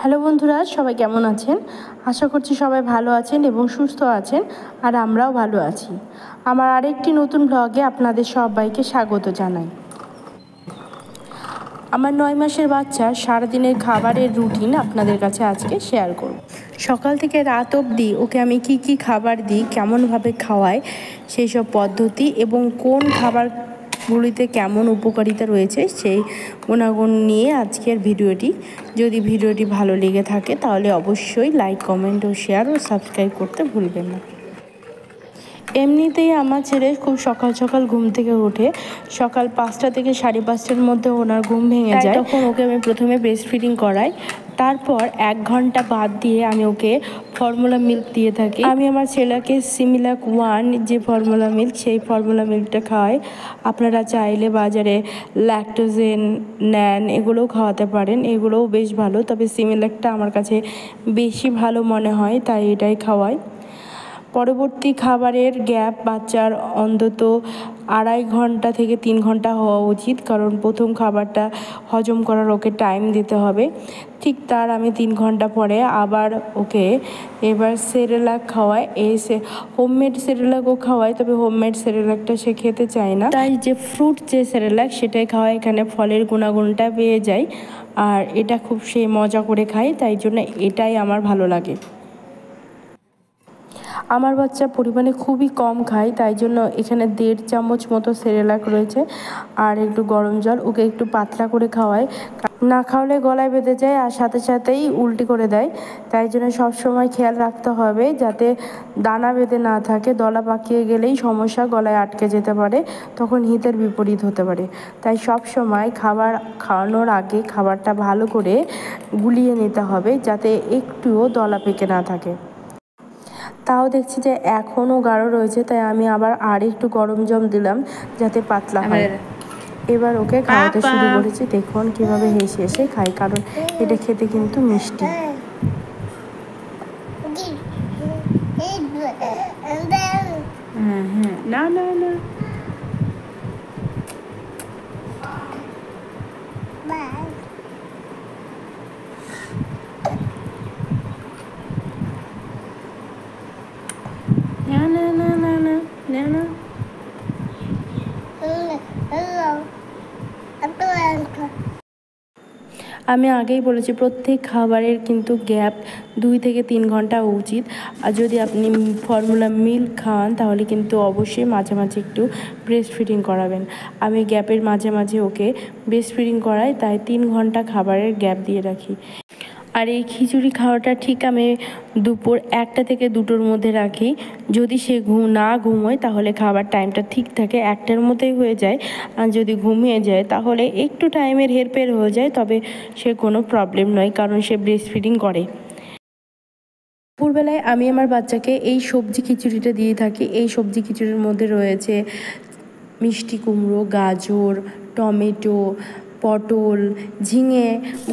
Hello বন্ধুরা, সবাই কেমন আছেন? আশা করছি সবাই ভালো আছেন এবং সুস্থ আছেন, আর আমরাও ভালো আছি। আমার আরেকটি নতুন ব্লগে আপনাদের সবাইকে স্বাগত জানাই। আমার 9 মাসের বাচ্চার সারাদিনের খাবারের রুটিন আপনাদের কাছে আজকে শেয়ার করব। সকাল থেকে রাত অবধি ওকে আমি কি কি খাবার দিই, কেমনভাবে খাওয়াই, সেই সব পদ্ধতি এবং কোন খাবারগুলিতে কেমন উপকারিতা রয়েছে সেই গুণাগুণ নিয়ে আজকের ভিডিওটি। যদি ভিডিওটি ভালো লেগে থাকে তাহলে অবশ্যই লাইক, কমেন্ট ও শেয়ার ও সাবস্ক্রাইব করতে ভুলবেন না। এমনিতেই আমার ছেলে খুব সকাল সকাল ঘুম থেকে ওঠে। সকাল 5টা থেকে 5:30টার মধ্যে ওনার ঘুম ভেঙে যায়। তখন ওকে আমি প্রথমে ব্রেস্ট ফিডিং করাই, তারপর 1 ঘন্টা বাদ দিয়ে আমি ওকে ফর্মুলা মিল্ক দিয়ে থাকি। আমি আমার ছেলেকে সিমিলাক 1 যে ফর্মুলা মিল্ক, সেই ফর্মুলা মিল্কটা খাওয়াই। আপনারা চাইলে বাজারে ল্যাকটোজেন নেন, এগুলোও খাওয়াতে পারেন, এগুলোও বেশ ভালো, তবে সিমিলাকটা আমার কাছে বেশি ভালো মনে হয়, তাই এটাই খাওয়াই। পরবর্তী খাবারের গ্যাপ বাচ্চার অন্তত 2.5 ঘন্টা থেকে 3 ঘন্টা হওয়া উচিত, কারণ প্রথম খাবারটা হজম করার ওকে টাইম দিতে হবে। ঠিক তার আমি 3 ঘন্টা পরে আবার ওকে এবার সেরেলাক খাওয়াই। হোমমেড সেরেলাকও খাওয়াই, তবে হোমমেড সেরেলাকটা সে খেতে চায় না, তাই যে ফ্রুট যে সেরেলাক সেটাই খাওয়াই। এখানে ফলের গুণাগুণটা পেয়ে যায়, আর এটা খুব সে মজা করে খায়, তাই জন্য এটাই আমার ভালো লাগে। আমার বাচ্চা পরিমাণে খুবই কম খায়, তাই জন্য এখানে 1.5 চামচ মতো সেরেলাক রয়েছে আর একটু গরম জল। ওকে একটু পাতলা করে খাওয়াই, না খাওয়ালে গলায় বেঁধে যায় আর সাথে সাথেই উল্টি করে দেয়। তাই জন্য সবসময় খেয়াল রাখতে হবে যাতে দানা বেঁধে না থাকে। দলা পাকিয়ে গেলেই সমস্যা, গলায় আটকে যেতে পারে, তখন হিতের বিপরীত হতে পারে। তাই সব সময় খাবার খাওয়ানোর আগে খাবারটা ভালো করে গুলিয়ে নিতে হবে যাতে একটুও দলা পেকে না থাকে। তাও দেখছি যে এখনও গাঢ় রয়েছে, তাই আমি আবার একটু গরম জল দিলাম যাতে পাতলা হয়। এবার ওকে খাওয়াতে শুরু করেছি। দেখুন কীভাবে হেসে হেসে খাই, কারণ এটা খেতে কিন্তু মিষ্টি। না না না, আমি আগেই বলেছি প্রত্যেক খাবারের কিন্তু গ্যাপ 2 থেকে 3 ঘন্টা উচিত। আর যদি আপনি ফর্মুলা মিল্ক খাওয়ান তাহলে কিন্তু অবশ্যই মাঝে মাঝে একটু ব্রেস্ট ফিডিং করাবেন। আমি গ্যাপের মাঝে মাঝে ওকে ব্রেস্ট ফিডিং করাই, তাই 3 ঘন্টা খাবারের গ্যাপ দিয়ে রাখি। আর এই খিচুড়ি খাওয়াটা ঠিক আমি দুপুর 1টা থেকে 2টোর মধ্যে রাখি। যদি সে না ঘুমোয় তাহলে খাবার টাইমটা ঠিক থাকে, 1টার মধ্যেই হয়ে যায়। আর যদি ঘুমিয়ে যায় তাহলে একটু টাইমের হেরফের হয়ে যায়, তবে সে কোনো প্রবলেম নয়, কারণ সে ব্রেস্ট ফিডিং করে। দুপুরবেলায় আমি আমার বাচ্চাকে এই সবজি খিচুড়িটা দিয়ে থাকি। এই সবজি খিচুড়ির মধ্যে রয়েছে মিষ্টি কুমড়ো, গাজর, টমেটো, পটল, ঝিঙে,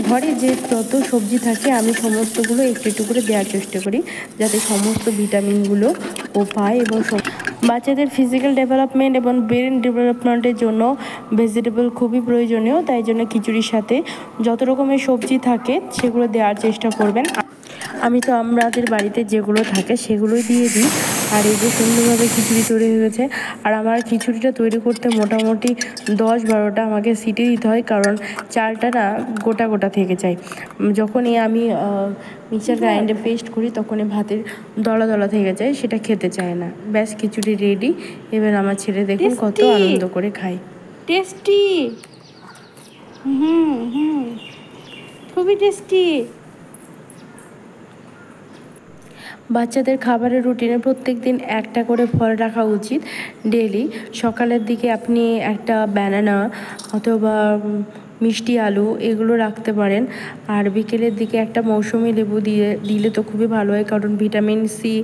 ঘরে যে যত সবজি থাকে আমি সমস্তগুলো একটু একটু করে দেওয়ার চেষ্টা করি, যাতে সমস্ত ভিটামিনগুলো ও পায়। এবং বাচ্চাদের ফিজিক্যাল ডেভেলপমেন্ট এবং ব্রেন ডেভেলপমেন্টের জন্য ভেজিটেবল খুবই প্রয়োজনীয়, তাই জন্য খিচুড়ির সাথে যত রকমের সবজি থাকে সেগুলো দেওয়ার চেষ্টা করবেন। আমি তো আমাদের বাড়িতে যেগুলো থাকে সেগুলোই দিয়ে দিই। আর এই যে সুন্দরভাবে খিচুড়ি তৈরি হয়ে গেছে। আর আমার খিচুড়িটা তৈরি করতে মোটামুটি 10-12টা আমাকে সিটি দিতে হয়, কারণ চালটা না গোটা গোটা থেকে যায়। যখনই আমি মিক্সার গ্রাইন্ডে পেস্ট করি তখনই ভাতের দলা দলা থেকে যায়, সেটা খেতে চায় না। ব্যাস, খিচুড়ি রেডি। এবার আমার ছেলে দেখুন কত আনন্দ করে খায়। টেস্টি, খুবই টেস্টি। বাচ্চাদের খাবারের রুটিনে প্রত্যেক দিন একটা করে ফল রাখা উচিত ডেলি। সকালের দিকে আপনি একটা ব্যানানা অথবা মিষ্টি আলু এগুলো রাখতে পারেন, আর বিকেলের দিকে একটা মৌসুমি লেবু দিলে তো খুবই ভালো হয়, কারণ ভিটামিন সি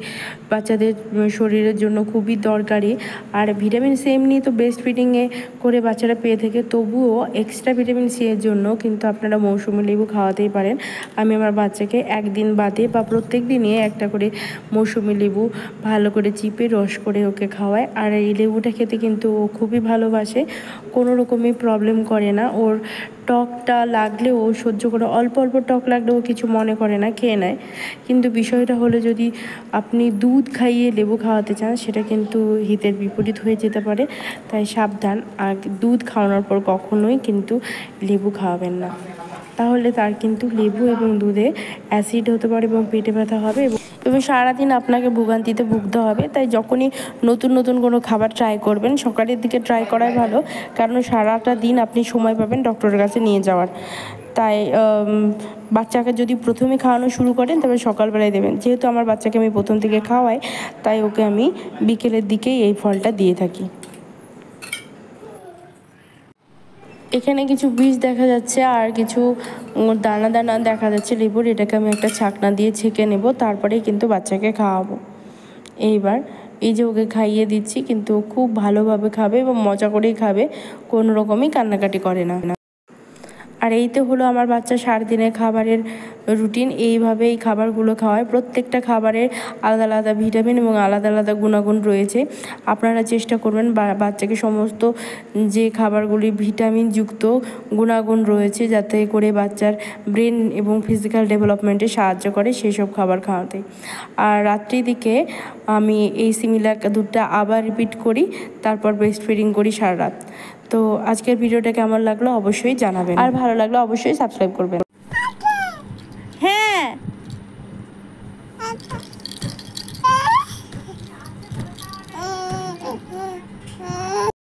বাচ্চাদের শরীরের জন্য খুবই দরকারি। আর ভিটামিন সি এমনি তো ব্রেস্ট ফিডিংয়ে করে বাচ্চারা পেয়ে থাকে, তবুও এক্সট্রা ভিটামিন সি এর জন্য কিন্তু আপনারা মৌসুমি লেবু খাওয়াতেই পারেন। আমি আমার বাচ্চাকে একদিন বাদে বা প্রত্যেক দিনই একটা করে মৌসুমি লেবু ভালো করে চিপে রস করে ওকে খাওয়াই। আর এই লেবুটা খেতে কিন্তু ও খুবই ভালোবাসে, কোনো রকমই প্রবলেম করে না। ওর টকটা লাগলেও সহ্য করে, অল্প অল্প টক লাগলেও কিছু মনে করে না, খেয়ে নেয়। কিন্তু বিষয়টা হলো যদি আপনি দুধ খাইয়ে লেবু খাওয়াতে চান সেটা কিন্তু হিতের বিপরীত হয়ে যেতে পারে। তাই সাবধান, আর দুধ খাওয়ানোর পর কখনোই কিন্তু লেবু খাওয়াবেন না, তাহলে তার কিন্তু লেবু এবং দুধে অ্যাসিড হতে পারে এবং পেটে ব্যথা হবে এবং সারাদিন আপনাকে ভোগান্তিতে ভুগতে হবে। তাই যখনই নতুন নতুন কোনো খাবার ট্রাই করবেন সকালের দিকে ট্রাই করাই ভালো, কারণ সারাটা দিন আপনি সময় পাবেন ডক্টরের কাছে নিয়ে যাওয়ার। তাই বাচ্চাকে যদি প্রথমে খাওয়ানো শুরু করেন তবে সকালবেলায় দেবেন। যেহেতু আমার বাচ্চাকে আমি প্রথম থেকে খাওয়াই, তাই ওকে আমি বিকেলের দিকেই এই ফলটা দিয়ে থাকি। এখানে কিছু বীজ দেখা যাচ্ছে আর কিছু দানা দানা দেখা যাচ্ছে লেবুর। এটাকে আমি একটা ছাকনা দিয়ে ছেঁকে নেব, তারপরেই কিন্তু বাচ্চাকে খাওয়াবো। এইবার এই যে ওকে খাইয়ে দিচ্ছি, কিন্তু খুব ভালোভাবে খাবে এবং মজা করেই খাবে, কোনো রকমই কান্নাকাটি করে না। আর এই তো হলো আমার বাচ্চা সারাদিনের খাবারের রুটিন। এইভাবে এই খাবারগুলো খাওয়ায়। প্রত্যেকটা খাবারের আলাদা আলাদা ভিটামিন এবং আলাদা আলাদা গুণাগুণ রয়েছে। আপনারা চেষ্টা করবেন বাচ্চাকে সমস্ত যে খাবারগুলি ভিটামিনযুক্ত গুণাগুণ রয়েছে যাতে করে বাচ্চার ব্রেন এবং ফিজিক্যাল ডেভেলপমেন্টে সাহায্য করে সেই সব খাবার খাওয়াতে। আর রাত্রির দিকে আমি এই সিমিলাক দুধটা আবার রিপিট করি, তারপর ব্রেস্ট ফিডিং করি সারা রাত। তো আজকের ভিডিওটা কেমন লাগলো অবশ্যই জানাবেন, আর ভালো লাগলো অবশ্যই সাবস্ক্রাইব করবেন।